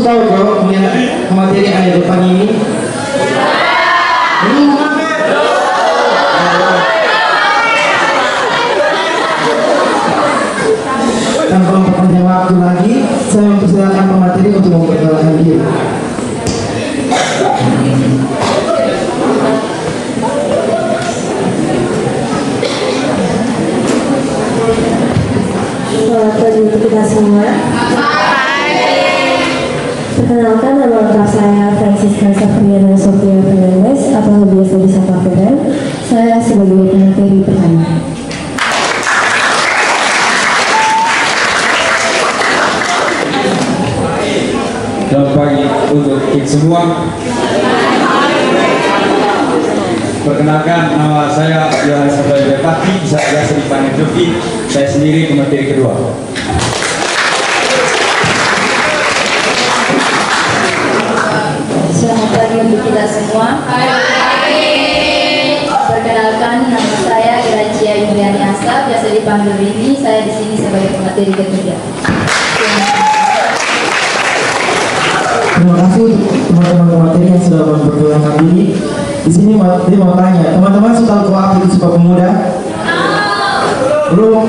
tahu kalau punya materi yang ada depan ini? Tanpa memperpanjang waktu lagi, saya mempersilakan pemateri untuk memperkenalkan diri. Selamat pagi untuk kita semua. Perkenalkan, nama lengkap saya Francisca Safriana Sofia Fernandez atau biasa disapa Feren. Saya sebagai pemateri pertama. Selamat pagi untuk kita semua. Perkenalkan, nama saya Yohanes Abdul Fatih, bisa biasa dipanggil Joki. Saya sendiri pemateri kedua. Selamat pagi untuk kita semua. Perkenalkan, nama saya Gracia Yuliani Asa, biasa dipanggil Rini. Saya di sini sebagai pemateri ketiga. Terima kasih teman-teman pemateri yang sudah memperkenalkan diri. Di sini materi mau tanya, teman-teman sudah tahu apa itu Sumpah Pemuda? Belum?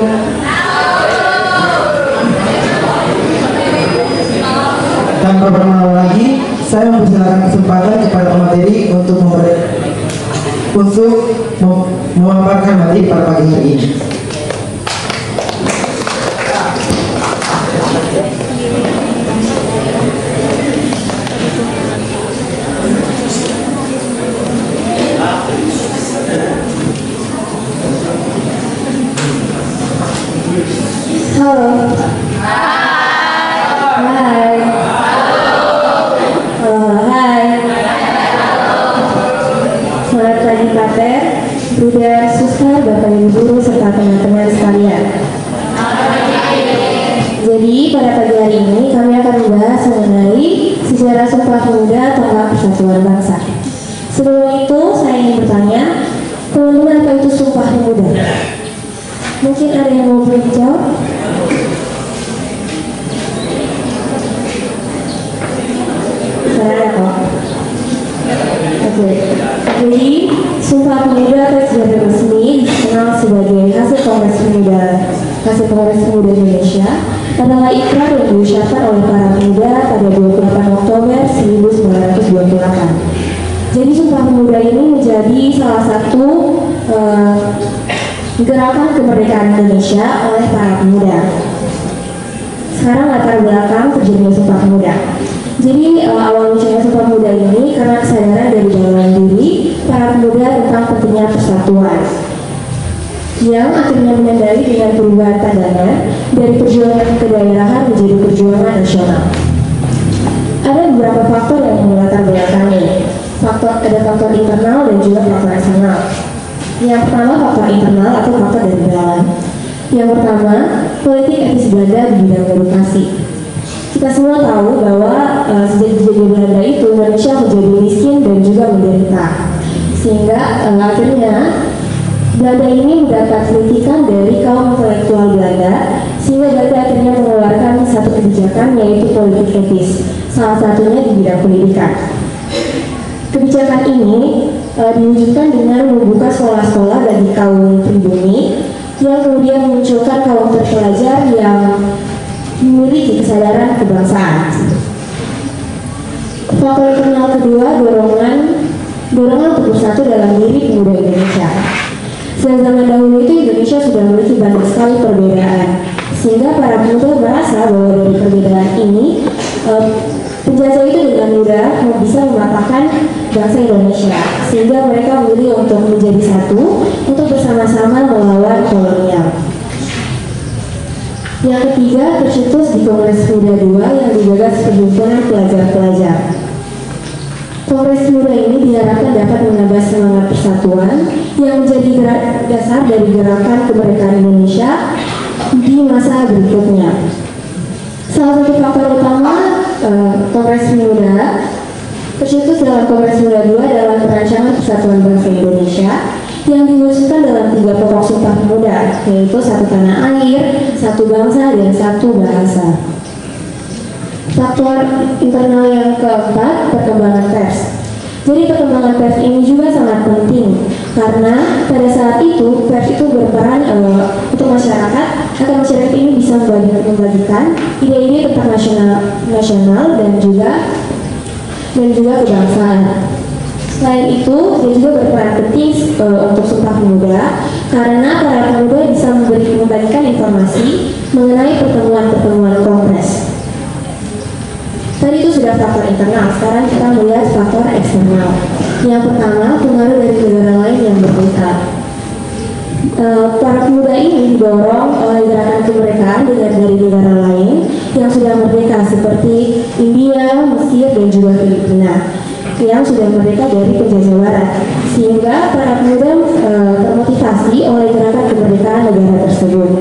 Tanpa berlama lagi, saya mempersilakan kesempatan kepada pemateri untuk memaparkan materi pada pagi hari ini. Halo. Hai. Selamat pagi Pater, Bunda, Suster, Bapak Ibu Guru, serta teman-teman sekalian. Jadi pada pagi hari ini kami akan membahas mengenai sejarah Sumpah Pemuda tentang Persatuan Bangsa. Sebelum itu saya ingin bertanya, teman-teman, apa itu Sumpah Pemuda? Mungkin ada yang mau menjawab? Saya kok. Oke. Jadi Sumpah Pemuda atau sejarah resmi dikenal sebagai hasil Kongres Pemuda Indonesia adalah ikrar yang diucapkan oleh para pemuda pada 28 Oktober 1928. Jadi Sumpah Pemuda ini menjadi salah satu gerakan kemerdekaan Indonesia oleh para pemuda. Sekarang latar belakang terjadinya Sumpah Pemuda. Jadi awal munculnya Sumpah Pemuda ini karena kesadaran dari dalam diri para pemuda tentang pentingnya persatuan, yang akhirnya menyadari dengan perubahan tatanan dari perjuangan kedaerahan menjadi perjuangan nasional. Ada beberapa faktor yang melatar belakangi. Ada faktor internal dan juga faktor eksternal. Yang pertama faktor internal atau faktor dari dalam. Yang pertama, politik etis Belanda di bidang edukasi. Kita semua tahu bahwa sejak kejadian Belanda itu Indonesia menjadi miskin dan juga menderita. Sehingga akhirnya Belanda ini mendapat kritikan dari kaum intelektual Belanda, sehingga Belanda akhirnya mengeluarkan satu kebijakan yaitu politik etis, salah satunya di bidang pendidikan. Kebijakan ini diwujudkan dengan membuka sekolah-sekolah bagi kaum pribumi yang kemudian memunculkan kaum terpelajar yang memiliki kesadaran kebangsaan. Faktor internal kedua, dorongan untuk bersatu dalam diri pemuda Indonesia. Sejak zaman dahulu itu Indonesia sudah memiliki banyak sekali perbedaan, sehingga para pemuda merasa bahwa dari perbedaan ini penjajah itu dengan mudah bisa mematahkan bangsa Indonesia, sehingga mereka memilih untuk menjadi satu untuk bersama-sama melawan kolonial. Yang ketiga, tercetus di Kongres Pemuda II yang digagas perhimpunan pelajar-pelajar. Kongres Pemuda ini diharapkan dapat menambah semangat persatuan yang menjadi dasar dari gerakan kemerdekaan Indonesia di masa berikutnya. Salah satu faktor utama Kongres Pemuda tercetus dalam Kongres Pemuda II adalah perancangan persatuan bangsa Indonesia yang diwujudkan dalam 3 pokok Sumpah Pemuda, yaitu satu tanah air, satu bangsa, dan satu bahasa. Faktor internal yang keempat, perkembangan pers. Jadi perkembangan pers ini juga sangat penting karena pada saat itu pers itu berperan untuk masyarakat agar masyarakat ini bisa membagikan ide-ide tentang nasional dan juga kebangsaan. Selain itu, dia juga berperan penting untuk Sumpah Pemuda karena para pemuda bisa membagikan informasi mengenai pertemuan-pertemuan kongres. Tadi itu sudah faktor internal, sekarang kita melihat faktor eksternal. Yang pertama, pengaruh dari negara lain yang berbeda. Para pemuda ini didorong oleh gerakan kemerdekaan dari negara lain yang sudah merdeka seperti India, Mesir, dan juga Filipina yang sudah merdeka dari penjajah barat, sehingga para pemuda termotivasi oleh gerakan kemerdekaan negara tersebut.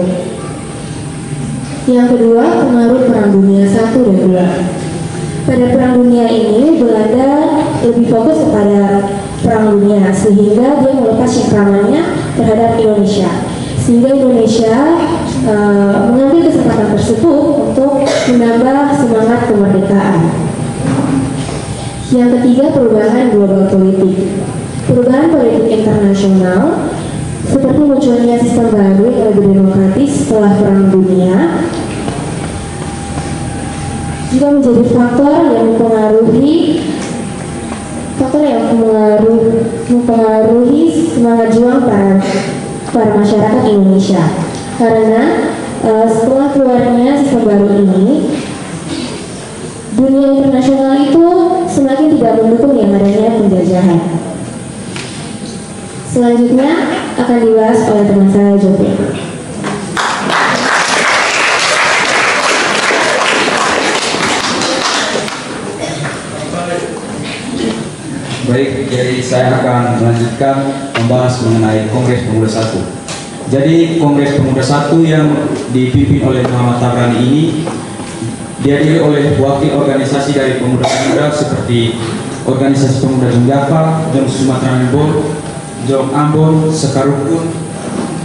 Yang kedua, pengaruh Perang Dunia I dan II. Pada Perang Dunia ini, Belanda lebih fokus kepada Perang Dunia sehingga dia melepas cengkramannya terhadap Indonesia. Sehingga Indonesia mengambil kesempatan tersebut untuk menambah semangat kemerdekaan. Yang ketiga, perubahan global politik. Perubahan politik internasional seperti munculnya sistem baru yang lebih demokratis setelah Perang Dunia juga menjadi faktor yang mempengaruhi semangat juang para masyarakat Indonesia. Karena setelah keluarnya sistem baru ini, dunia internasional itu semakin tidak mendukung yang adanya penjajahan. Selanjutnya akan dibahas oleh teman saya Jovi. Baik, jadi saya akan melanjutkan membahas mengenai Kongres Pemuda I. Jadi Kongres Pemuda I yang dipimpin oleh Muhammad Tabrani ini dihadiri oleh wakil organisasi dari pemuda-pemuda seperti Organisasi Pemuda Jong Java, Jong Sumatera Board, Jong Ambon, Sekarukun,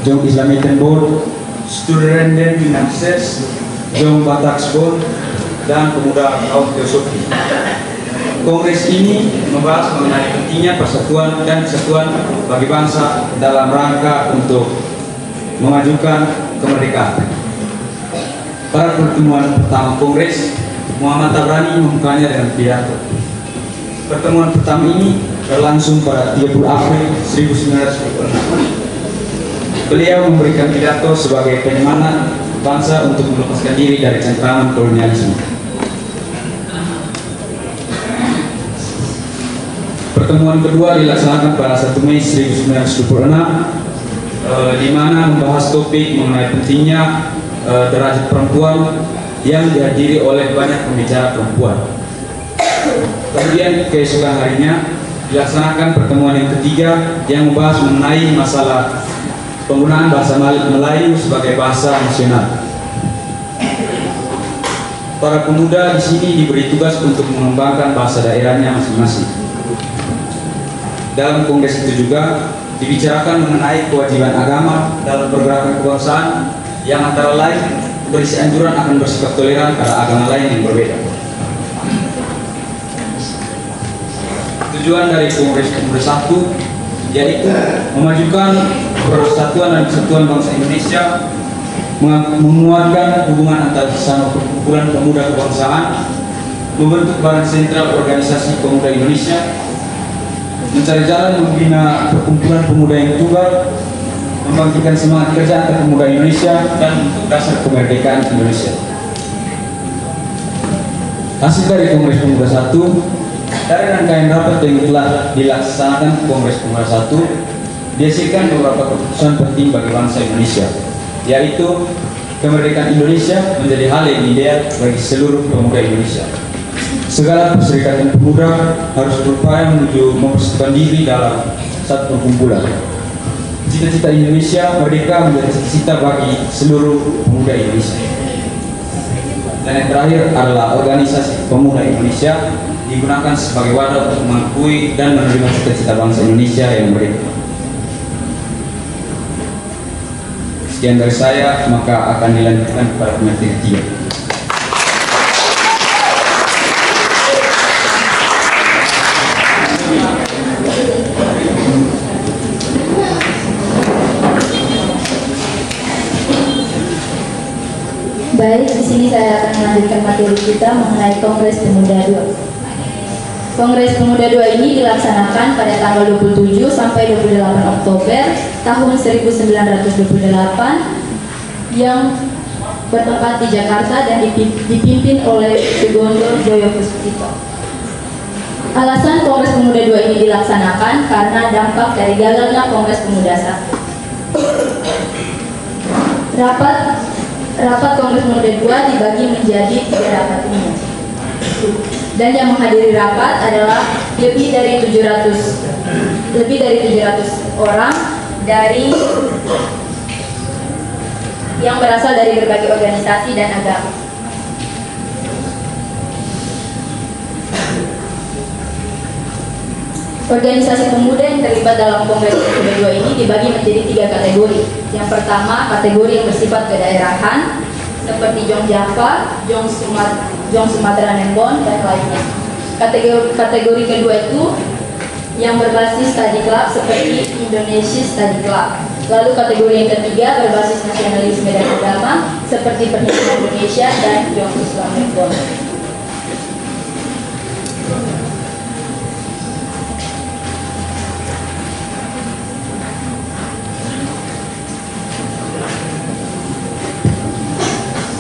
Jong Islamiten Board, Studenten Finanses, Jong Bataks Board, dan Pemuda Kaum Teosofi. Kongres ini membahas mengenai pentingnya persatuan dan kesatuan bagi bangsa dalam rangka untuk memajukan kemerdekaan. Pada pertemuan pertama Kongres, Muhammad Tabrani membukanya dengan pidato. Pertemuan pertama ini berlangsung pada 30 April 1946. Beliau memberikan pidato sebagai penyemangat bangsa untuk melepaskan diri dari cengkraman kolonialisme. Pertemuan kedua dilaksanakan pada 1 Mei 1926, di mana membahas topik mengenai pentingnya derajat perempuan yang dihadiri oleh banyak pembicara perempuan. Kemudian keesokan harinya dilaksanakan pertemuan yang ketiga yang membahas mengenai masalah penggunaan bahasa Melayu sebagai bahasa nasional. Para pemuda di sini diberi tugas untuk mengembangkan bahasa daerahnya masing-masing. Dalam kongres itu juga dibicarakan mengenai kewajiban agama dalam pergerakan kebangsaan yang antara lain berisi anjuran akan bersikap toleran pada agama lain yang berbeda. Tujuan dari Kongres Pemuda I yaitu memajukan persatuan dan kesatuan bangsa Indonesia, menguatkan hubungan antar sesama perkumpulan pemuda kebangsaan, membentuk badan sentral organisasi pemuda Indonesia, mencari jalan membina perkumpulan pemuda yang tunggal, membangkitkan semangat kerja antar pemuda Indonesia, dan untuk dasar kemerdekaan Indonesia. Hasil dari Kongres Pemuda I, dari rangkaian rapat yang telah dilaksanakan Kongres Pemuda I, dihasilkan beberapa keputusan penting bagi bangsa Indonesia, yaitu kemerdekaan Indonesia menjadi hal yang ideal bagi seluruh pemuda Indonesia. Segala perserikatan pemuda harus berupaya menuju mempersatukan diri dalam satu perkumpulan. Cita-cita Indonesia merdeka menjadi cita-cita bagi seluruh pemuda Indonesia. Dan yang terakhir adalah organisasi pemuda Indonesia digunakan sebagai wadah untuk mengakui dan menerima cita-cita bangsa Indonesia yang merdeka. Sekian dari saya, maka akan dilanjutkan kepada pemateri ketiga. Baik, di sini saya akan melanjutkan materi kita mengenai Kongres Pemuda II. Kongres Pemuda II ini dilaksanakan pada tanggal 27 sampai 28 Oktober tahun 1928 yang bertempat di Jakarta dan dipimpin oleh Sugondo Joyo Puspito. Alasan Kongres Pemuda II ini dilaksanakan karena dampak dari gagalnya Kongres Pemuda I. Rapat Kongres Pemuda II dibagi menjadi 3 rapat ini. Dan yang menghadiri rapat adalah lebih dari 700 orang dari yang berasal dari berbagai organisasi dan agama. Organisasi pemuda yang terlibat dalam Kongres Pemuda II ini dibagi menjadi 3 kategori. Yang pertama, kategori yang bersifat kedaerahan seperti Jong Java, Jong Sumatera Nembon, dan lainnya. Kategori kedua itu yang berbasis study club seperti Indonesia Study Club. Lalu kategori yang ketiga berbasis nasionalisme dan agama seperti Perhimpunan Indonesia dan Jong Islam Nembon.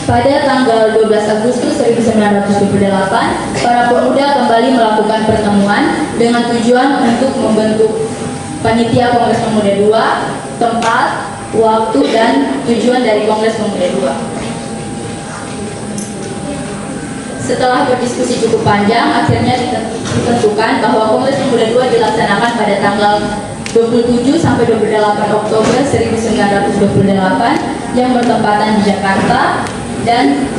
Pada tanggal 12 Agustus 1928, para pemuda kembali melakukan pertemuan dengan tujuan untuk membentuk panitia Kongres Pemuda II, tempat, waktu, dan tujuan dari Kongres Pemuda II. Setelah berdiskusi cukup panjang, akhirnya ditentukan bahwa Kongres Pemuda II dilaksanakan pada tanggal 27 sampai 28 Oktober 1928 yang bertempatan di Jakarta. Dan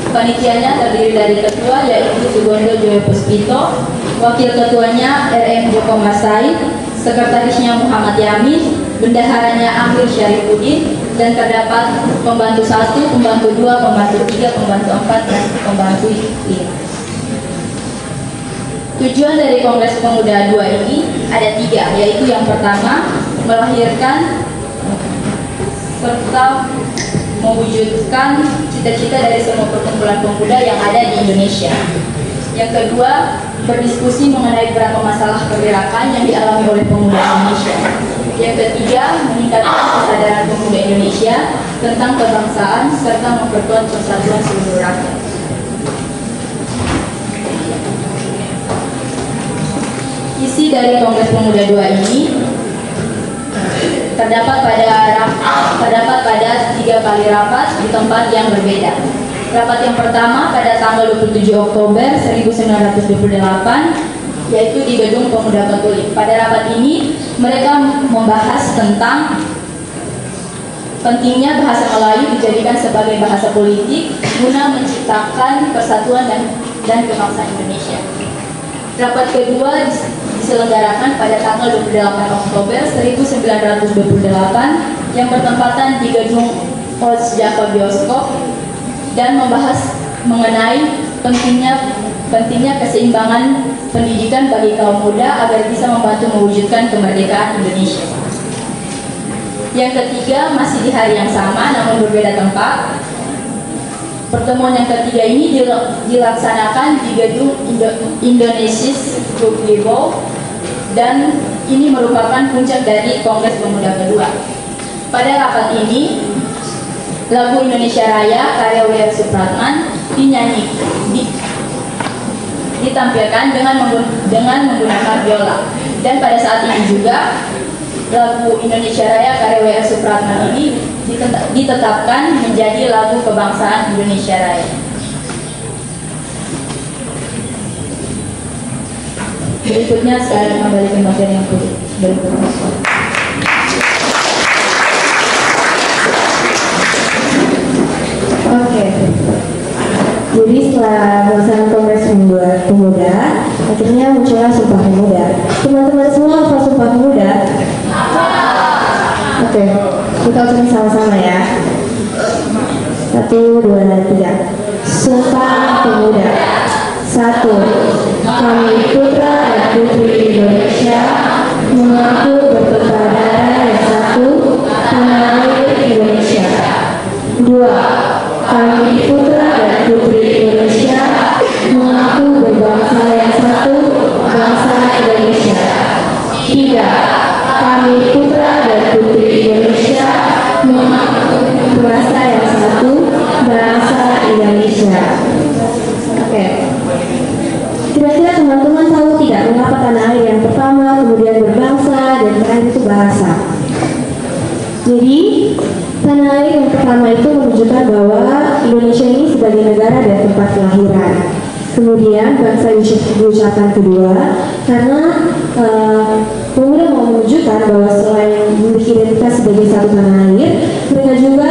panitianya terdiri dari ketua yaitu Sugondo Joyo Puspito, wakil ketuanya RM Joko Masai, sekretarisnya Muhammad Yamin, bendaharanya Amir Syarifuddin, dan terdapat pembantu 1, pembantu 2, pembantu 3, pembantu 4, dan pembantu 5. Tujuan dari Kongres Pemuda II ini ada 3, yaitu yang pertama melahirkan serta mewujudkan cita-cita dari semua perkumpulan pemuda yang ada di Indonesia. Yang kedua, berdiskusi mengenai beberapa masalah pergerakan yang dialami oleh pemuda Indonesia. Yang ketiga, meningkatkan kesadaran pemuda Indonesia tentang kebangsaan serta memperkuat persatuan seluruh rakyat. Isi dari Kongres Pemuda II ini terdapat pada 3 kali rapat di tempat yang berbeda. Rapat yang pertama pada tanggal 27 Oktober 1928 yaitu di Gedung Pemuda Katolik. Pada rapat ini mereka membahas tentang pentingnya bahasa Melayu dijadikan sebagai bahasa politik guna menciptakan persatuan dan kebangsaan Indonesia. Rapat kedua diselenggarakan pada tanggal 28 Oktober 1928 yang bertempatan di Gedung Os Java Bioskop dan membahas mengenai pentingnya keseimbangan pendidikan bagi kaum muda agar bisa membantu mewujudkan kemerdekaan Indonesia. Yang ketiga masih di hari yang sama namun berbeda tempat. Pertemuan yang ketiga ini dilaksanakan di Gedung Indonesia Group Vivo dan ini merupakan puncak dari Kongres Pemuda kedua. Pada rapat ini, lagu Indonesia Raya karya W.R. Supratman ditampilkan dengan menggunakan biola. Dan pada saat ini juga lagu Indonesia Raya karya W.R. Supratman ini ditetapkan menjadi lagu kebangsaan Indonesia Raya. Berikutnya saya kembali ke materi yang berikutnya. Oke. Jadi setelah melaksanakan Kongres Pemuda, akhirnya muncullah Sumpah Pemuda. Teman-teman semua apa Sumpah Pemuda? Oke, kita ucapin sama-sama ya. 1, 2, 3. Sumpah Pemuda. 1. Kami putra dan putri Indonesia mengaku bertukar darah yang satu, tanah air Indonesia. 2. Kami putra dan putri Indonesia mengaku berbangsa yang satu, bangsa Indonesia. Tidak, kami putra dan putri Indonesia mengaku bangsa yang satu, bangsa Indonesia. Oke. Kira-kira teman-teman tahu tidak mengapa tanah air yang pertama, kemudian berbangsa, dan terakhir itu bahasa? Jadi, tanah air yang pertama itu menunjukkan bahwa Indonesia ini sebagai negara dan tempat kelahiran. Kemudian bangsa diucapkan kedua, karena pemuda mau menunjukkan bahwa selain memiliki identitas sebagai satu tanah air, mereka juga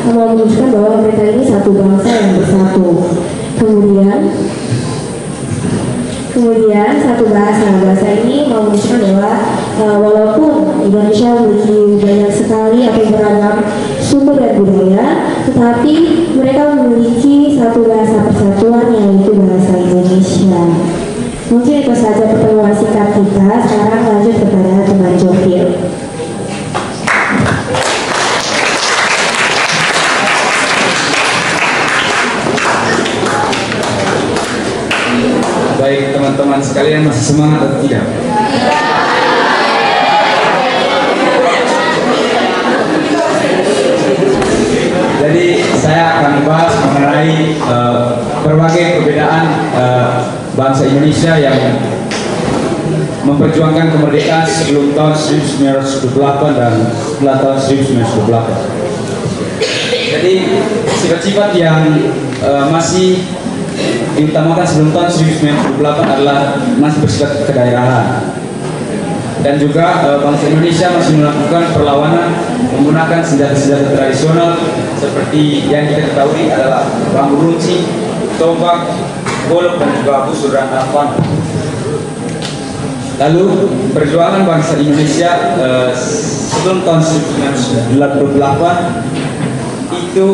mau menunjukkan bahwa mereka ini satu bangsa yang bersatu. Kemudian satu bahasa ini mau menunjukkan bahwa walaupun Indonesia memiliki banyak sekali atau beragam suku dan budaya, tetapi mereka memiliki satu bahasa persatuan yaitu bahasa Indonesia. Mungkin itu saja pertemuan singkat kita. Sekarang lanjut kepada teman Jokil. Baik teman-teman sekalian, masih semangat atau tidak? Jadi saya akan bahas mengenai berbagai perbedaan bangsa Indonesia yang memperjuangkan kemerdekaan sebelum tahun 1928 dan setelah tahun 1928. Jadi sifat-sifat yang masih diutamakan sebelum tahun 1928 adalah masih bersifat kedaerahan, dan juga bangsa Indonesia masih melakukan perlawanan menggunakan senjata-senjata tradisional seperti yang kita ketahui adalah bambu runcing, tombak, golok, dan juga busur dan arpan. Lalu perjuangan bangsa Indonesia sebelum tahun 1928 itu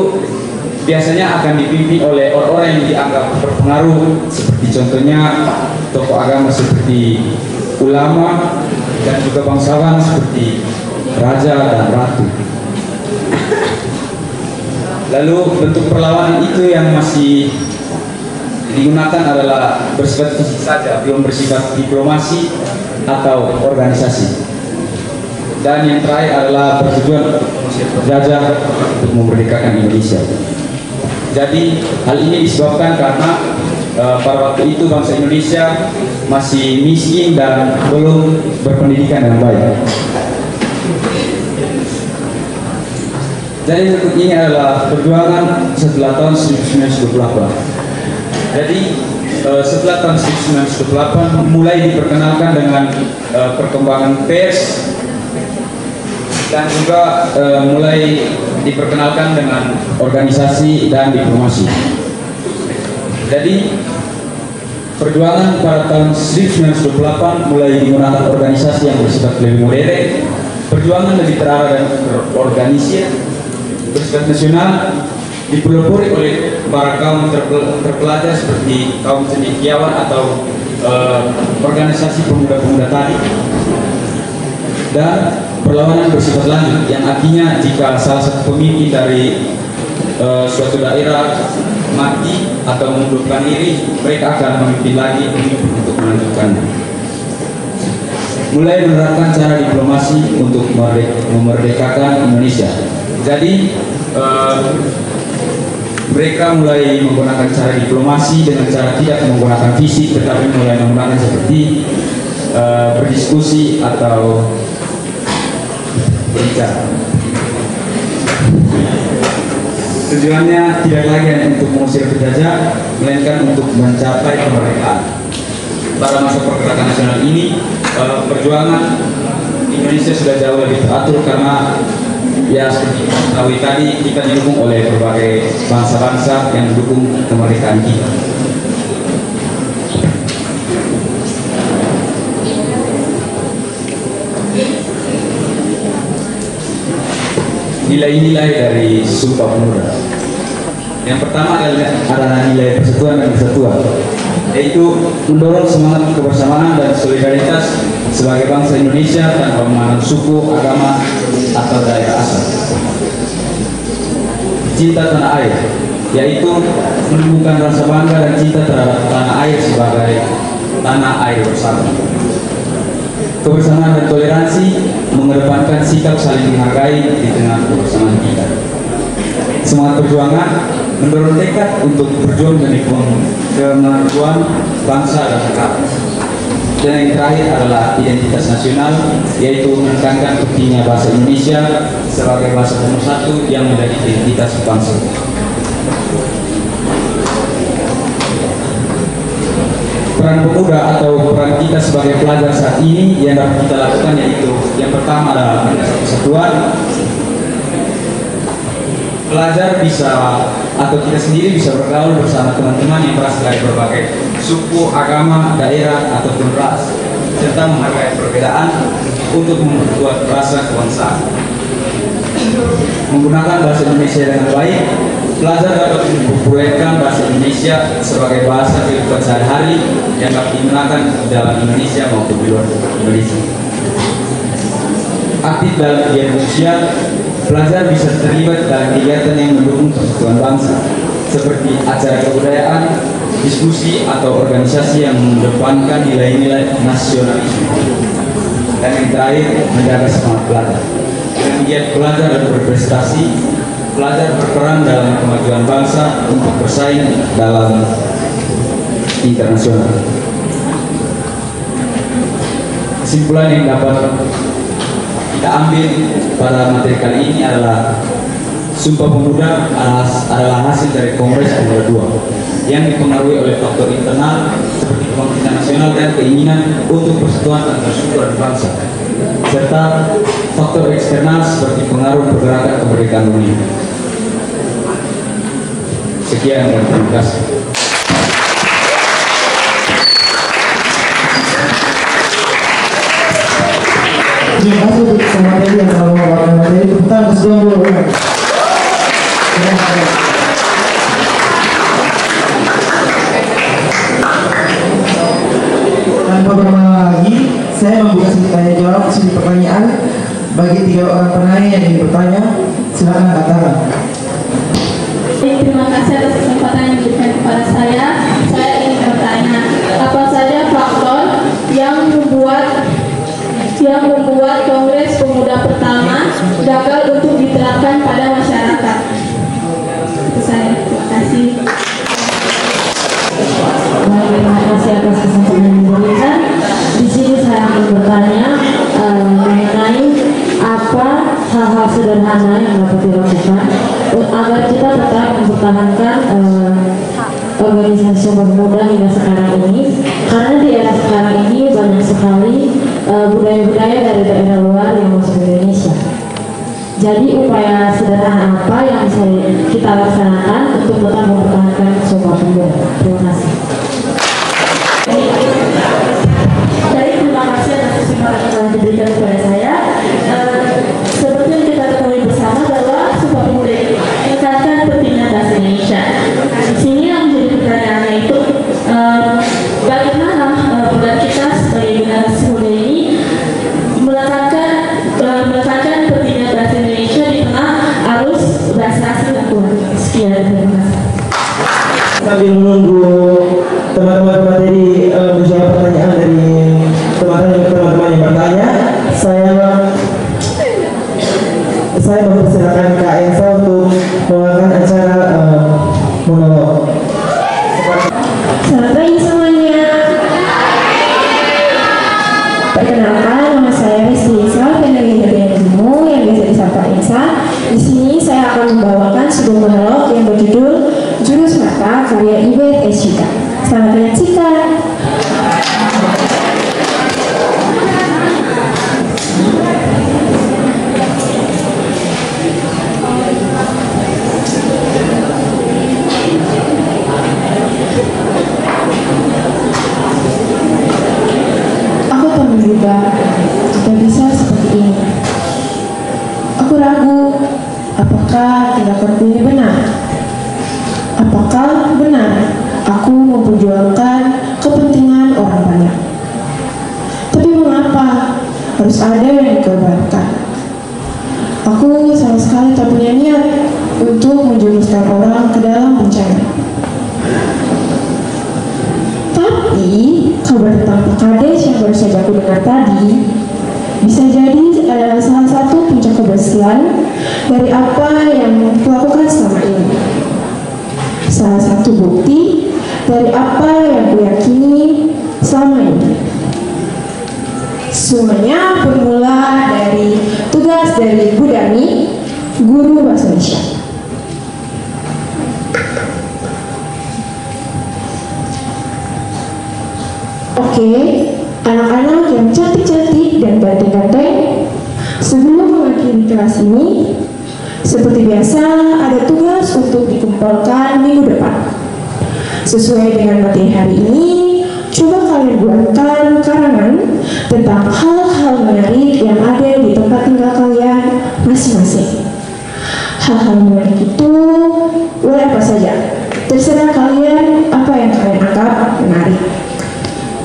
biasanya akan dipimpin oleh orang-orang yang dianggap berpengaruh, seperti contohnya tokoh agama seperti ulama dan juga bangsawan seperti raja dan ratu. Lalu bentuk perlawanan itu yang masih digunakan adalah bersifat fisik saja, belum bersifat diplomasi atau organisasi. Dan yang terakhir adalah bertujuan mengusir penjajah untuk memerdekakan Indonesia. Jadi hal ini disebabkan karena pada waktu itu bangsa Indonesia masih miskin dan belum berpendidikan dengan baik. Jadi berikut ini adalah perjuangan setelah tahun 1928. Jadi setelah tahun 1928 mulai diperkenalkan dengan perkembangan pers, dan juga mulai diperkenalkan dengan organisasi dan diplomasi. Jadi perjuangan pada tahun 1928 mulai menggunakan organisasi yang bersifat lebih modern, perjuangan lebih terarah dan terorganisir, bersifat nasional, dipelopori oleh para kaum terpelajar seperti kaum cendekiawan atau organisasi pemuda-pemuda tadi. Dan perlawanan bersifat lanjut, yang artinya jika salah satu pemimpin dari suatu daerah mati atau mengundurkan diri, mereka akan memimpin lagi untuk melanjutkannya. Mulai menerapkan cara diplomasi untuk memerdekakan Indonesia. Jadi mereka mulai menggunakan cara diplomasi dengan cara tidak menggunakan fisik, tetapi mulai menggunakan seperti berdiskusi atau berbicara. Tujuannya tidak lagi untuk mengusir penjajah, melainkan untuk mencapai kemerdekaan. Pada masa pergerakan nasional ini, perjuangan Indonesia sudah jauh lebih teratur karena ya seperti ketahui tadi, kita didukung oleh berbagai bangsa-bangsa yang mendukung kemerdekaan kita. Nilai-nilai dari Sumpah Pemuda. Yang pertama adalah nilai persatuan dan kesatuan, yaitu mendorong semangat kebersamaan dan solidaritas sebagai bangsa Indonesia tanpa memandang suku, agama, atau daerah asal. Cinta tanah air, yaitu menumbuhkan rasa bangga dan cinta terhadap tanah air sebagai tanah air bersama. Kebersamaan dan toleransi mengedepankan sikap saling menghargai di tengah kebersamaan kita. Semangat perjuangan mendorong tekad untuk berjuang demi kemajuan bangsa dan negara. Dan yang terakhir adalah identitas nasional, yaitu menekankan pentingnya bahasa Indonesia sebagai bahasa pemersatu yang menjadi identitas bangsa. Peran pemuda atau peran kita sebagai pelajar saat ini yang dapat kita lakukan yaitu yang pertama adalah persatuan. Pelajar bisa atau kita sendiri bisa bergaul bersama teman-teman yang berasal dari berbagai suku, agama, daerah ataupun ras, serta menghargai perbedaan untuk memperkuat rasa kebangsaan. Menggunakan bahasa Indonesia dengan baik, pelajar dapat memperolehkan bahasa Indonesia sebagai bahasa kehidupan sehari-hari yang dapat digunakan dalam Indonesia maupun di luar Indonesia. Aktif dalam kegiatan sosial, pelajar bisa terlibat dalam kegiatan yang mendukung persatuan bangsa, seperti acara kebudayaan, diskusi atau organisasi yang mengedepankan nilai-nilai nasionalisme. Dan yang terakhir, menjaga semangat pelajar. Dengan giat pelajar dan berprestasi, pelajar berperan dalam kemajuan bangsa untuk bersaing dalam internasional. Kesimpulan yang dapat kita ambil pada materi kali ini adalah Sumpah Pemuda adalah hasil dari Kongres Pemuda II yang dipengaruhi oleh faktor internal seperti kebangkitan nasional dan keinginan untuk persatuan antar suku dan bangsa, serta faktor eksternal seperti pengaruh pergerakan kemerdekaan dunia. Sekian dan terima kasih. Terima kasih untuk semua materi yang telah membawakan materi. Tepuk tangan keseluruhan dulu. Tanpa berlama lagi, saya membuka sesi tanya jawab, sesi pertanyaan bagi 3 orang penanya yang ingin bertanya. Silakan katakan. Terima kasih atas kesempatan yang diberikan kepada saya. Saya ingin bertanya, apa saja faktor yang membuat Kongres Pemuda pertama gagal untuk diterapkan pada masyarakat? Itu saya. Terima kasih. Terima kasih atas kesempatan yang diberikan. Di sini saya akan bertanya mengenai apa hal-hal sederhana yang dapat dilakukan agar kita tetap mempertahankan organisasi Sumpah Pemuda hingga sekarang ini, karena di era sekarang ini banyak sekali budaya-budaya dari daerah luar yang masuk ke Indonesia. Jadi upaya sederhana apa yang bisa kita laksanakan untuk tetap mempertahankan Sumpah Pemuda? Terima kasih. Jadi terima kasih atas kesempatan yang telah diberikan kepada saya. Seperti yang kita ketahui bersama bahwa Sumpah Pemuda meningkatkan pentingnya bahasa Indonesia. Di sini yang menjadi pertanyaannya itu bagaimana peran kita sebagai generasi muda ini meletakkan pentingnya bahasa Indonesia di tengah arus bahasa asing dan kuat. Sekian, terima kasih. Sambil menunggu teman-teman materi menjawab pertanyaan dari teman-teman yang bertanya, saya mempersilakan Kak Ensa untuk membawakan acara monolog. Selamat pagi semuanya. Perkenalkan, nama saya Rizky Insa, pendamping ilmu yang biasa disapa Insa. Di sini saya akan membawakan sebuah monolog yang berjudul Jurus Mata karya Ibet Eshika. Selamat menyaksikan. Aku tak menduga jika bisa seperti ini. Aku ragu, apakah tindakanku ini benar? Apakah benar aku memperjuangkan kepentingan kebersihan dari apa yang kulakukan selama ini. Salah satu bukti dari apa yang kuyakini selama ini. Semuanya bermula dari tugas dari Bu Dani, guru bahasa Indonesia. Oke, anak-anak yang cantik-cantik dan ganteng-ganteng, sebelum mengakhiri kelas ini, seperti biasa ada tugas untuk dikumpulkan minggu depan. Sesuai dengan materi hari ini, coba kalian buatkan karangan tentang hal-hal menarik yang ada di tempat tinggal kalian masing-masing. Hal-hal menarik itu boleh apa saja, terserah kalian apa yang kalian anggap menarik.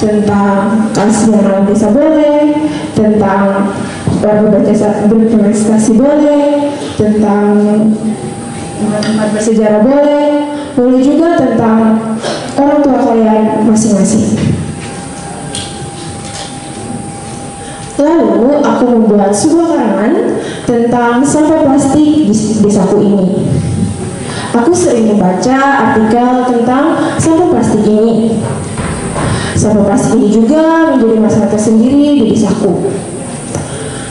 Tentang keaslian alam desa boleh, tentang berprestasi boleh, tentang tempat bersejarah boleh, boleh juga tentang orang tua kalian masing-masing. Lalu aku membuat sebuah karangan tentang sampah plastik di desaku ini. Aku sering membaca artikel tentang sampah plastik ini. Sampah plastik ini juga menjadi masalah tersendiri di desaku.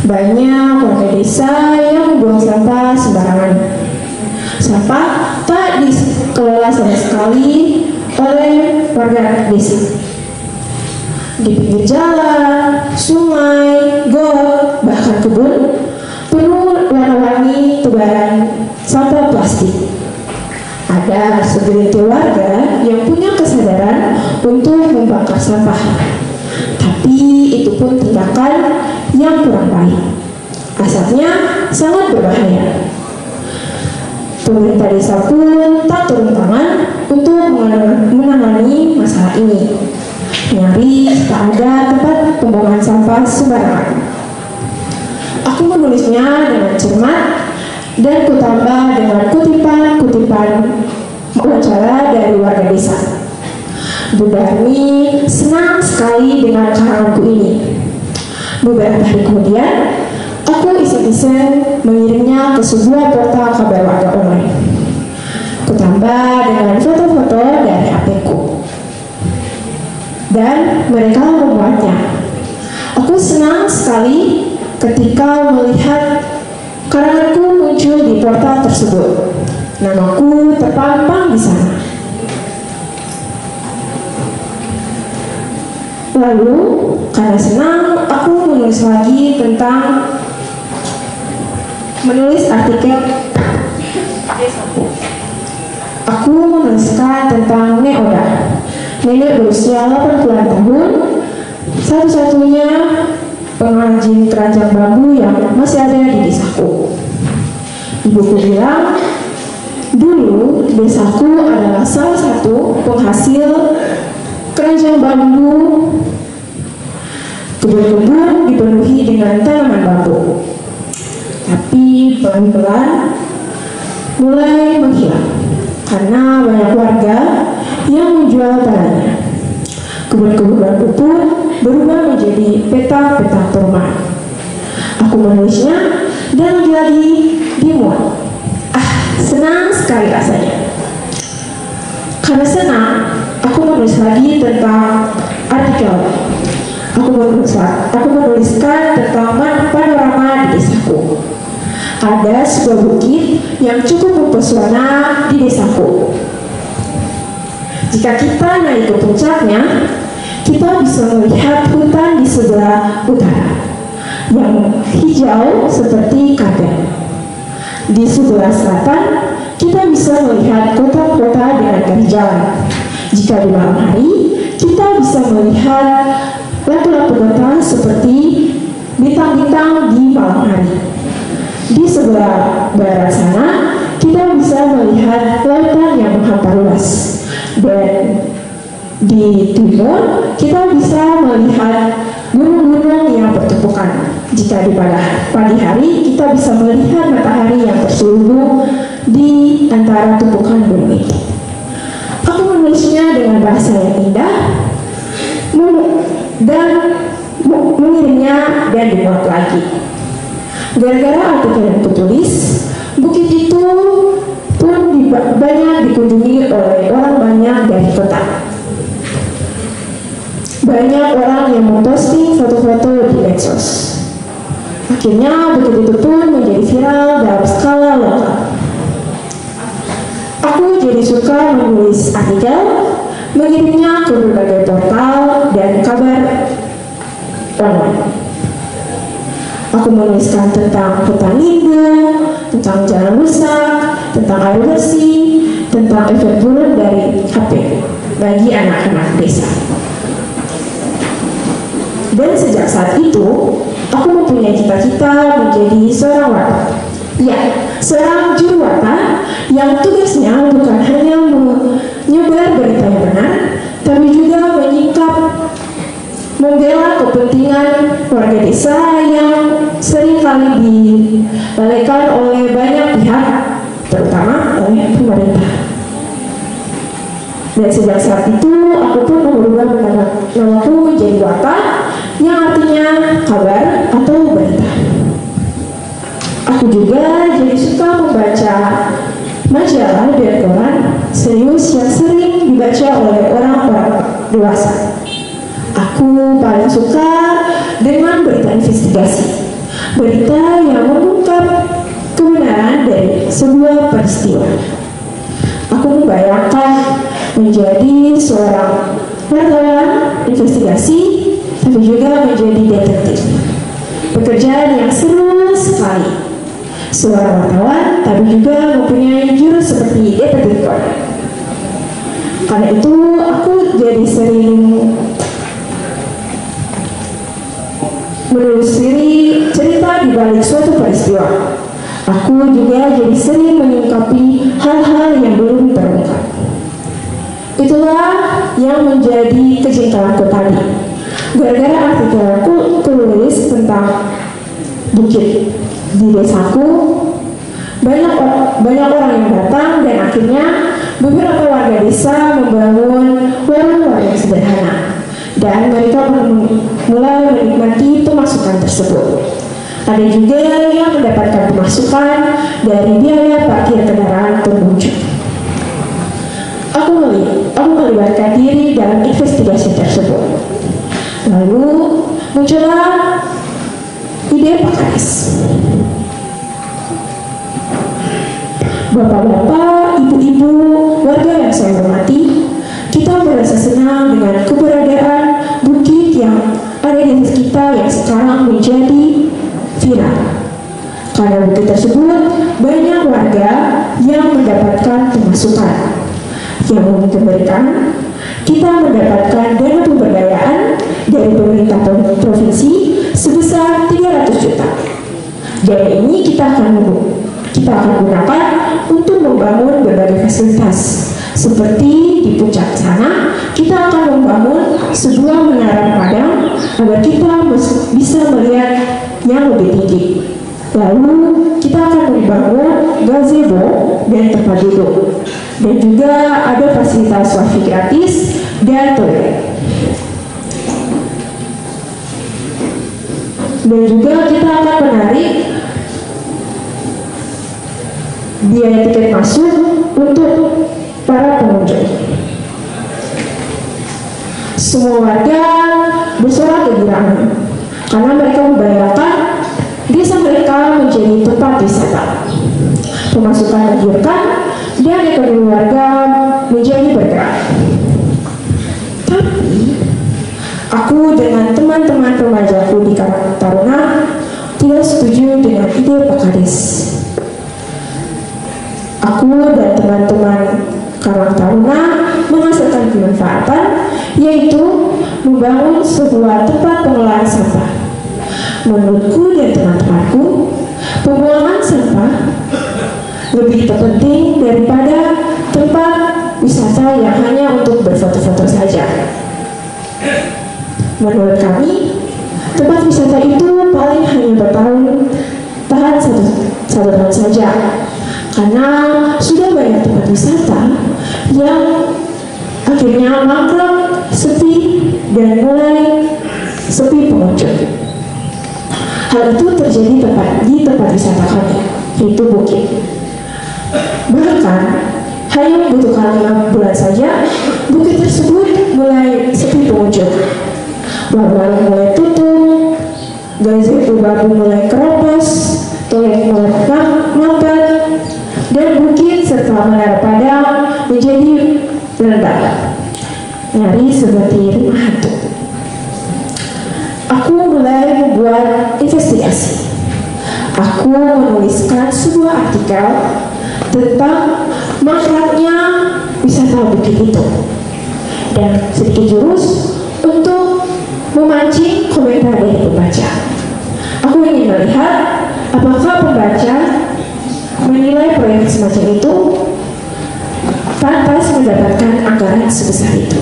Banyak warga desa yang membuang sampah sembarangan. Sampah tak dikelola sama sekali oleh warga desa. Di pinggir jalan, sungai, got, bahkan kebun penuh warna-warni tebaran sampah plastik. Ada segelintir warga yang punya kesadaran untuk membakar sampah, tapi itu pun tindakan yang kurang baik. Asapnya sangat berbahaya. Pemerintah desa pun tak turun tangan untuk menangani masalah ini. Nyaris tak ada tempat pembuangan sampah sembarangan. Aku menulisnya dengan cermat dan kutambah dengan kutipan-kutipan wawancara dari warga desa. Bu Darmi senang sekali dengan karanganku ini. Beberapa hari kemudian, aku iseng-iseng mengirimnya ke sebuah portal kabar warga online. Kutambah dengan foto-foto dari HP-ku. Dan mereka membuatnya. Aku senang sekali ketika melihat karanganku muncul di portal tersebut. Namaku terpampang di sana. Lalu, karena senang, aku menulis lagi tentang artikel. Aku menuliskan tentang Neoda, nenek berusia 80 tahun, satu-satunya pengrajin keranjang bambu yang masih ada di desaku. Ibuku bilang, dulu desaku adalah salah satu penghasil keranjang bambu. Kebun-kebun dipenuhi dengan tanaman bambu, tapi pelan-pelan mulai menghilang karena banyak warga yang menjual tanahnya. Kebun-kebun bambu pun berubah menjadi petak-petak perumahan. Aku menulisnya dan lagi-lagi dimuat. Senang sekali rasanya. Karena senang, aku menulis lagi tentang artikel. Aku menuliskan tentang panorama di desaku. Ada sebuah bukit yang cukup mempesona di desaku. Jika kita naik ke puncaknya, kita bisa melihat hutan di sebelah utara yang hijau seperti kabel. Di sebelah selatan, kita bisa melihat kota-kota dengan garis jalan. Jika di malam hari, kita bisa melihat lampu-lampu kota seperti bintang-bintang di malam hari. Di sebelah barat sana, kita bisa melihat lautan yang menghampar luas. Dan di timur, kita bisa melihat gunung-gunung yang bertumpukan. Jika di pagi hari, kita bisa melihat matahari yang terselubung di antara tumpukan gunung itu. Aku menulisnya dengan bahasa yang indah dan mengirimnya dan dimuat lagi. Gara-gara artikel yang kutulis, bukit itu pun banyak dikunjungi oleh orang banyak dari kota. Banyak orang yang memposting foto-foto di medsos. Akhirnya bukit itu pun menjadi viral dalam skala lokal. Aku jadi suka menulis artikel, mengirimnya ke berbagai portal dan kabar online. Aku menuliskan tentang hutan lindung, tentang jalan rusak, tentang air bersih, tentang efek buruk dari HP bagi anak-anak desa. Dan sejak saat itu, aku mempunyai cita-cita menjadi seorang wartawan. Ya, seorang juru wartawan yang tugasnya bukan hanya menyebar berita yang benar, tapi juga menyingkap, membela kepentingan warga desa yang seringkali dilalaikan oleh banyak pihak, terutama oleh pemerintah. Dan sejak saat itu, aku pun merubah namaku menjadi wartawan, yang artinya kabar atau berita. Aku juga jadi suka membaca majalah dan koran serius yang sering dibaca oleh orang-orang dewasa. Aku paling suka dengan berita investigasi, berita yang mengungkap kebenaran dari sebuah peristiwa. Aku membayangkan menjadi seorang wartawan investigasi, tapi juga menjadi detektif. Pekerjaan yang seru sekali. Seorang wartawan, tapi juga mempunyai jurus seperti detektif. Karena itu, aku jadi sering menelusuri cerita di balik suatu peristiwa. Aku juga jadi sering menyingkapi hal-hal yang belum terungkap. Itulah yang menjadi kejengkelanku tadi. Gara-gara artikel aku tulis tentang bukit di desaku, banyak orang yang datang dan akhirnya beberapa warga desa membangun warung-warung yang sederhana dan mereka mulai menikmati pemasukan tersebut. Ada juga yang mendapatkan pemasukan dari biaya parkir kendaraan pengunjung. Aku melibatkan diri dalam investigasi tersebut. Lalu muncullah ide Pak Kades. Bapak-bapak, ibu-ibu, warga yang saya hormati, kita merasa senang dengan keberadaan bukit yang ada di desa kita yang sekarang menjadi viral. Karena bukit tersebut banyak warga yang mendapatkan pemasukan. Yang memberikan, kita mendapatkan dana pemberdayaan dari pemerintah provinsi sebesar 300 juta. Dana ini kita akan gunakan untuk membangun berbagai fasilitas. Seperti di puncak sana, kita akan membangun sebuah menara padang agar kita bisa melihat yang lebih tinggi. Lalu kita akan membangun gazebo dan tempat duduk. Dan juga ada fasilitas wifi gratis dan toilet. Dan juga kita akan menarik biaya tiket masuk untuk para pengunjung. Semua warga bersorak kegirangan karena mereka membayangkan desa mereka menjadi tempat wisata. Pemasukan menggiurkan dan ekonomi warga menjadi bergerak. Tapi aku dengan teman-teman remajaku di Karang Taruna tidak setuju dengan ide Pak Kades. Aku dan teman-teman Karang Taruna menghasilkan kemanfaatan, yaitu membangun sebuah tempat pengolahan sampah. Menurutku dan teman-temanku, pembuangan sampah lebih terpenting daripada tempat wisata yang hanya untuk berfoto-foto saja. Menurut kami, tempat wisata itu paling hanya tahan satu tahun saja, karena sudah banyak tempat wisata yang akhirnya mangkrak, sepi, dan mulai sepi pengunjung. Hal itu terjadi di tempat wisata kami, yaitu Bukit. Bahkan hanya membutuhkan 5 bulan saja, bukit tersebut mulai sepi pengunjung. Warung mulai tutup, gazebo baru mulai keropos, toilet mulai mampet, dan bukit serta menara padang menjadi rendah, nyaris seperti rumah hantu. Aku mulai membuat investigasi. Aku menuliskan sebuah artikel tentang manfaatnya wisata bukit itu, dan sedikit jurus untuk memancing komentar dari pembaca. Aku ingin melihat apakah pembaca menilai proyek semacam itu pantas mendapatkan anggaran sebesar itu.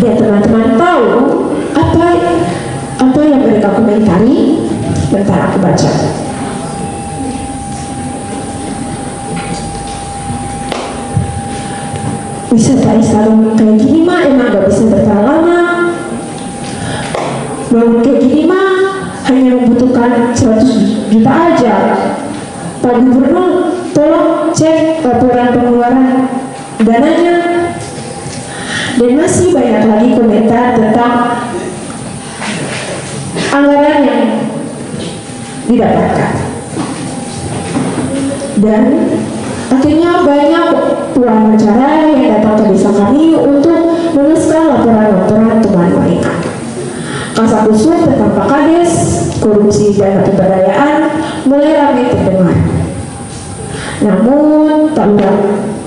Dan teman-teman tahu apa yang mereka komentari. Bentar aku baca. Wisata Islam kayak gini mah emang gak bisa bertahan lama. Bangun kayak gini mah hanya membutuhkan 100 juta aja. Pak Gubernur, tolong cek laporan pengeluaran dananya. Dan masih banyak lagi komentar tentang anggaran yang didapatkan. Dan akhirnya banyak wawancara yang datang ke desa kami untuk menuliskan laporan-laporan teman mereka. Kasakusuk tentang Pak Kades, korupsi dan pemberdayaan mulai ramai terdengar. Namun tak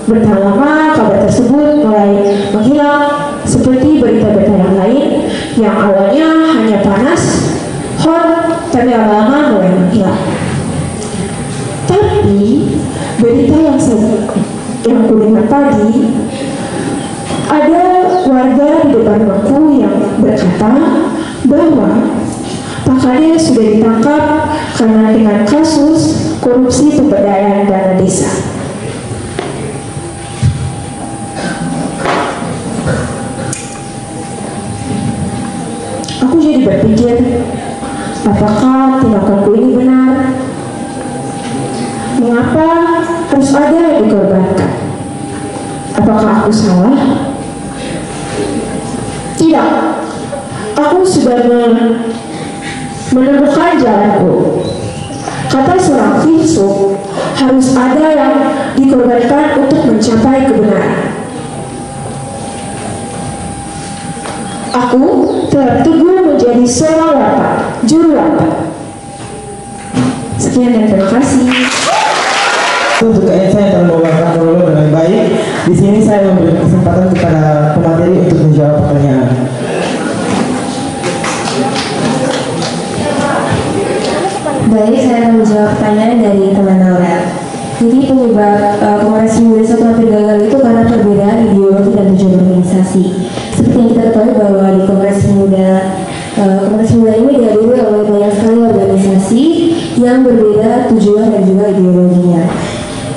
bertahan lama, kabar tersebut mulai menghilang seperti berita-berita yang lain yang awalnya hanya panas, hot, tapi lama-lama mulai menghilang. Tapi berita yang kudengar tadi, ada warga di depan rumahku yang berkata bahwa Pak Kades sudah ditangkap karena dengan kasus korupsi pemberdayaan dana desa. Aku jadi berpikir, apakah tindakanku ini benar? Mengapa harus ada yang dikorbankan? Apakah aku salah? Tidak. Aku sudah menemukan jalanku. Kata seorang filsuf, harus ada yang dikorbankan untuk mencapai kebenaran. Aku telah teguh menjadi seorang watak, juru watak. Sekian dan terima kasih. Untuk saya telah membawakan monolog dengan baik. Di sini saya memberi kesempatan kepada pemateri untuk menjawab pertanyaan. Baik, saya akan menjawab pertanyaan dari teman Laura. Jadi penyebab Kongres Pemuda Satu hampir gagal itu karena perbedaan ideologi dan tujuan organisasi. Seperti yang kita ketahui bahwa di Kongres Pemuda ini dihadiri oleh banyak sekali organisasi yang berbeda tujuan dan juga ideologinya.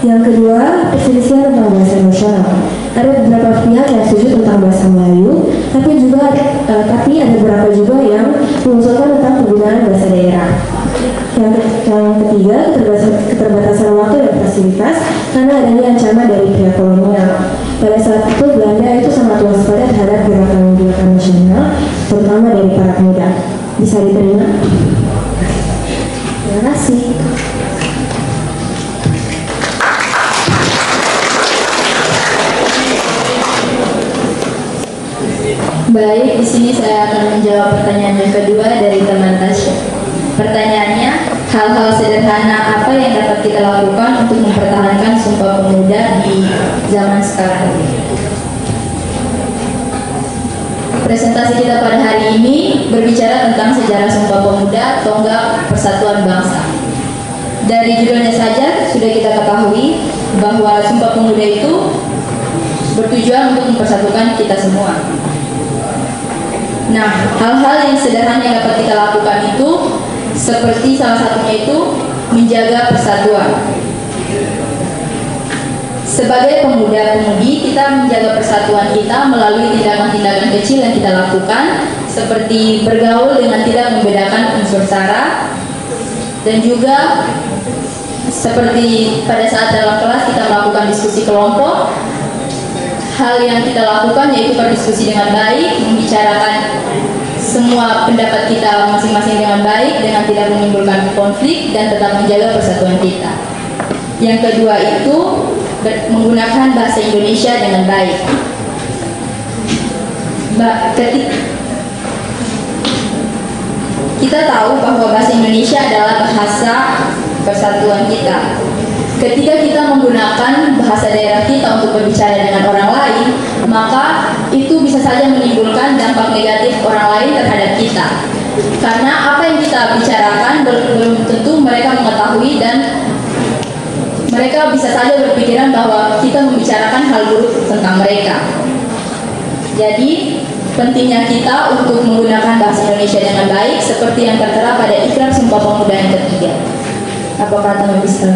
Yang kedua, perselisihan tentang bahasa nasional. Ada beberapa pihak yang setuju tentang bahasa Melayu, tapi ada beberapa juga yang mengusulkan tentang penggunaan bahasa daerah. Yang ketiga, keterbatasan waktu dan fasilitas karena adanya ancaman dari pihak kolonial. Pada saat itu Belanda itu sangat waspada terhadap gerakan-gerakan nasional, terutama dari para pemuda. Bisa diterima? Terima kasih. Baik, di sini saya akan menjawab pertanyaan yang kedua dari teman Tasya. Pertanyaannya, hal-hal sederhana apa yang dapat kita lakukan untuk mempertahankan Sumpah Pemuda di zaman sekarang? Presentasi kita pada hari ini berbicara tentang sejarah Sumpah Pemuda, tonggak persatuan bangsa. Dari judulnya saja sudah kita ketahui bahwa Sumpah Pemuda itu bertujuan untuk mempersatukan kita semua. Nah, hal-hal yang sederhana yang dapat kita lakukan itu seperti salah satunya itu menjaga persatuan. Sebagai pemuda-pemudi, kita menjaga persatuan kita melalui tindakan-tindakan kecil yang kita lakukan, seperti bergaul dengan tidak membedakan unsur sara, Dan juga seperti pada saat dalam kelas kita melakukan diskusi kelompok, hal yang kita lakukan yaitu berdiskusi dengan baik, membicarakan semua pendapat kita masing-masing dengan baik, dengan tidak menimbulkan konflik dan tetap menjaga persatuan kita. Yang kedua itu menggunakan bahasa Indonesia dengan baik. Kita tahu bahwa bahasa Indonesia adalah bahasa persatuan kita. Ketika kita menggunakan bahasa daerah kita untuk berbicara dengan orang lain, maka itu bisa saja menimbulkan dampak negatif orang lain terhadap kita. Karena apa yang kita bicarakan belum tentu mereka mengetahui dan mereka bisa saja berpikiran bahwa kita membicarakan hal buruk tentang mereka. Jadi, pentingnya kita untuk menggunakan bahasa Indonesia dengan baik seperti yang tertera pada Ikrar Sumpah Pemuda yang ketiga. Apa kata bisa?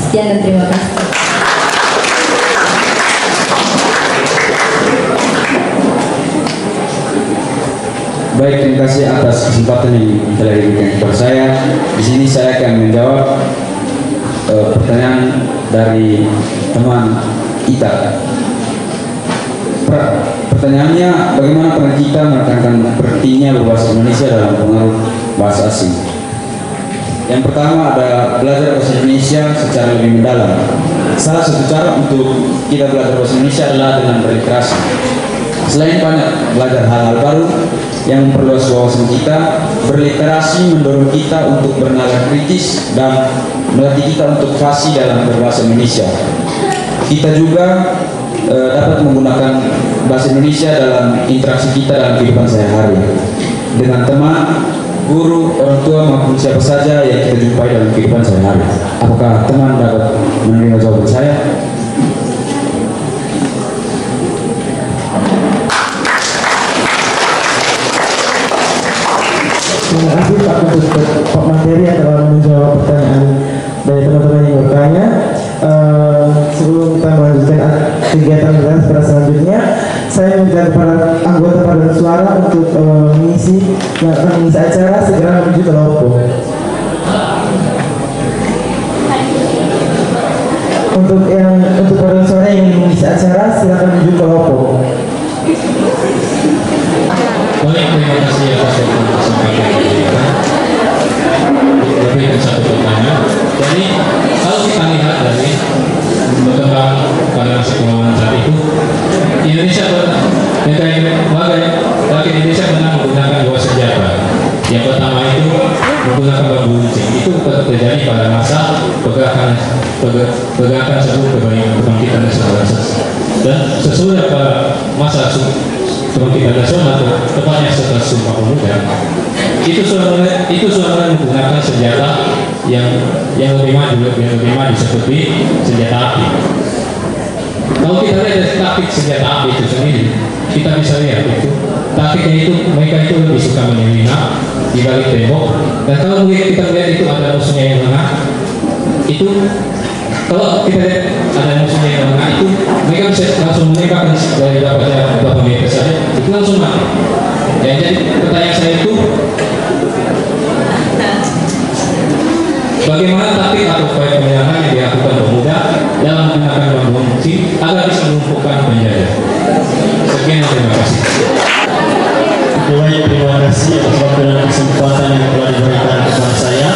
Sekian dan terima kasih. Baik, terima kasih atas kesempatan yang telah diberikan kepada saya. Di sini saya akan menjawab pertanyaan dari teman kita. Pertanyaannya, bagaimana peran kita menekankan pentingnya berbahasa Indonesia dalam pengaruh bahasa asing? Yang pertama ada belajar bahasa Indonesia secara lebih mendalam. Salah satu cara untuk kita belajar bahasa Indonesia adalah dengan berliterasi. Selain banyak belajar hal-hal baru yang memperluas wawasan kita, berliterasi mendorong kita untuk bernalar kritis dan melatih kita untuk fasih dalam berbahasa Indonesia. Kita juga dapat menggunakan bahasa Indonesia dalam interaksi kita dalam kehidupan sehari-hari dengan teman, guru, orang tua maupun siapa saja yang kita jumpai dalam kehidupan sehari-hari. Apakah teman dapat menerima jawaban saya? Terima kasih Pak untuk Pak Materi yang telah menjawab pertanyaan dari teman-teman yang bertanya. Sebelum kita melanjutkan kegiatan kita pada selanjutnya, saya minta kepada anggota paduan suara untuk mengisi acara segera menuju ke logo. Untuk paduan suara yang mengisi acara, silakan menuju ke logo. Baik, terima kasih atas berikan satu pertanyaan. Jadi kalau kita lihat dari berkembang pada masa kemajuan saat itu, Indonesia Indonesia pernah menggunakan dua senjata. Yang pertama itu menggunakan bambu runcing. Itu terjadi pada masa pergerakan sebelum kebangkitan nasional. Dan sesudah pada masa kebangkitan nasional, tepatnya setelah Sumpah Pemuda, itu sudah menggunakan senjata yang lebih maju seperti senjata api. Kalau kita lihat dari taktik senjata api itu sendiri, kita bisa lihat itu taktiknya itu mereka itu lebih suka menyelinap di balik tembok. Dan kalau kita lihat itu ada musuhnya yang lengah, itu kalau kita lihat ada musuhnya yang lengah itu mereka bisa langsung menembakkan dari berapa meter saja, itu langsung mati. Ya, jadi pertanyaan saya itu, bagaimana taktik atau upaya penyerangan yang dilakukan pemuda dalam menggunakan bambu runcing agar bisa melumpuhkan penjajah? Sekian, terima kasih. Baik, terima kasih atas waktu dan kesempatan yang telah diberikan kepada saya.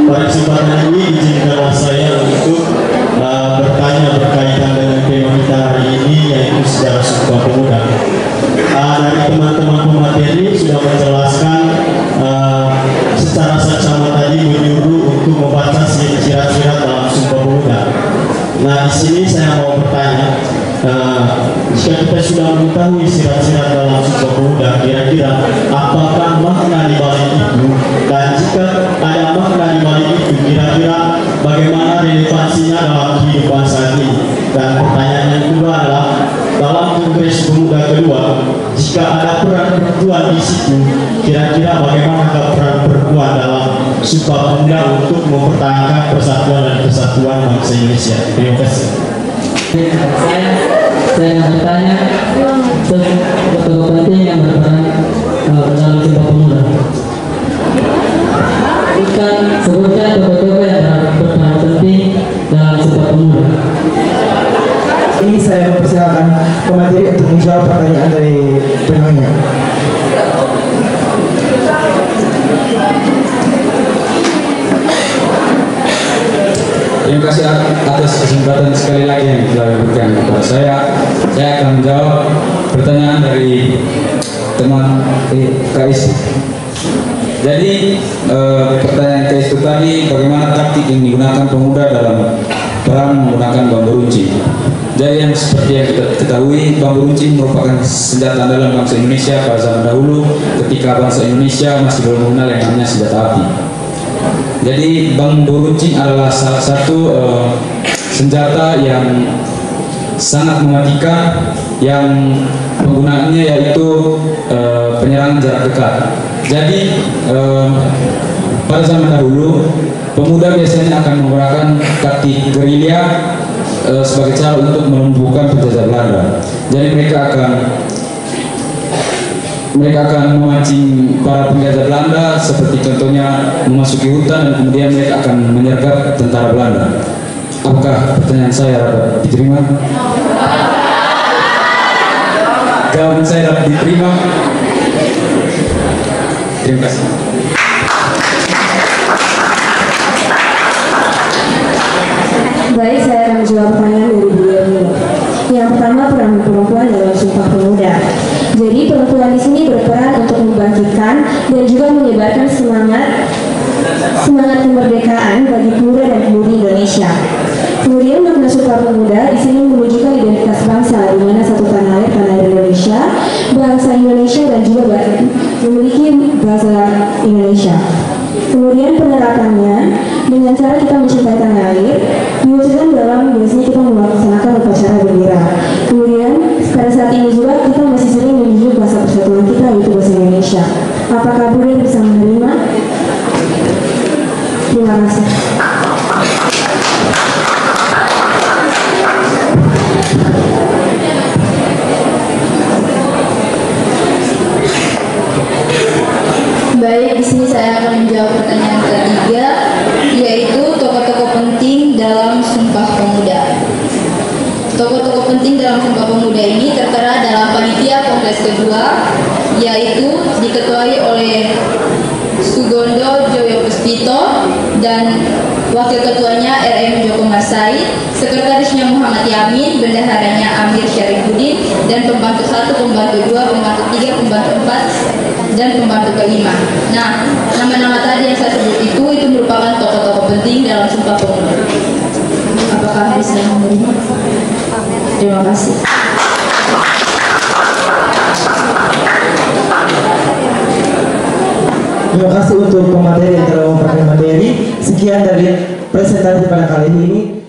Pada kesempatan ini izinkanlah saya untuk bertanya berkaitan dengan tema kita hari ini, yaitu sejarah Sumpah Pemuda. Dari teman-teman pemateri sudah menjelaskan secara seksama tadi menyuruh untuk membaca syarat-syarat dalam Sumpah Pemuda. Nah, di sini saya mau bertanya, jika kita sudah mengetahui syarat-syarat dalam Sumpah Pemuda, kira-kira apakah makna di balik itu? Dan jika ada makna di balik itu, kira-kira bagaimana relevansinya dalam kehidupan saat ini? Dan pertanyaan yang kedua adalah, dalam Kongres Pemuda kedua, jika ada peran perempuan di situ, kira-kira bagaimana peran perempuan dalam Sumpah Pemuda untuk mempertahankan persatuan dan kesatuan bangsa Indonesia? Terima kasih. Saya bertanya betul penting yang berperan dalam Sumpah Pemuda. Sebutkan tokoh-tokoh yang berperan penting dalam Sumpah Pemuda. Ini saya mempersilakan pemateri untuk menjawab pertanyaan dari penanya. Terima kasih atas kesempatan sekali lagi yang telah diberikan kepada saya. Saya akan menjawab pertanyaan dari teman KS. Jadi pertanyaan KS itu tadi, bagaimana taktik yang digunakan pemuda dalam perang menggunakan bambu runcing. Jadi yang seperti yang kita ketahui, bambu runcing merupakan senjata andalan bangsa Indonesia pada zaman dahulu ketika bangsa Indonesia masih belum mengenal yang namanya senjata api. Jadi bambu runcing adalah salah satu senjata yang sangat mematikan, yang penggunaannya yaitu penyerangan jarak dekat. Jadi pada zaman dahulu pemuda biasanya akan menggunakan taktik gerilya sebagai cara untuk melumpuhkan penjajah Belanda. Jadi mereka akan memancing para penjajah Belanda, seperti contohnya memasuki hutan dan kemudian mereka akan menyergap tentara Belanda. Apakah pertanyaan saya dapat diterima? Jawaban saya dapat diterima. Terima kasih. Baik, saya akan menjawab pertanyaan dari beliau ini. Yang pertama, peran perempuan dalam Sumpah Pemuda. Jadi perempuan di sini berperan untuk membangkitkan dan juga menyebarkan semangat kemerdekaan bagi pemuda dan pemudi Indonesia. Kemudian makna Sumpah Pemuda di sini menunjukkan identitas bangsa, di mana satu tanah air Indonesia, bangsa Indonesia dan juga memiliki bahasa Indonesia. Kemudian penerapannya dengan cara kita mencintai tanah air, diwujudkan dalam biasanya kita melaksanakan upacara bendera. Kemudian pada saat ini juga kita masih sering menunjuk bahasa persatuan kita, yaitu bahasa Indonesia. Apakah Bunda bisa menerima? Terima kasih. Baik, di sini saya akan menjawab pertanyaan ketiga, yaitu tokoh-tokoh penting dalam Sumpah Pemuda. Tokoh-tokoh penting dalam Sumpah Pemuda ini tertera dalam panitia kongres kedua, yaitu diketuai oleh Sugondo Joyo Puspito dan wakil ketuanya RM Joko Marsai, sekretarisnya Muhammad Yamin, bendaharanya Amir Syarifuddin, dan pembantu 1, pembantu 2, pembantu 3, pembantu 4, dan pembantu kelima. Nah, nama-nama tadi yang saya sebut itu merupakan tokoh-tokoh penting dalam Sumpah Pemuda. Apakah bisa menerima? Terima kasih. Terima kasih untuk pemateri yang telah memberikan materi. Sekian dari presentasi pada kali ini.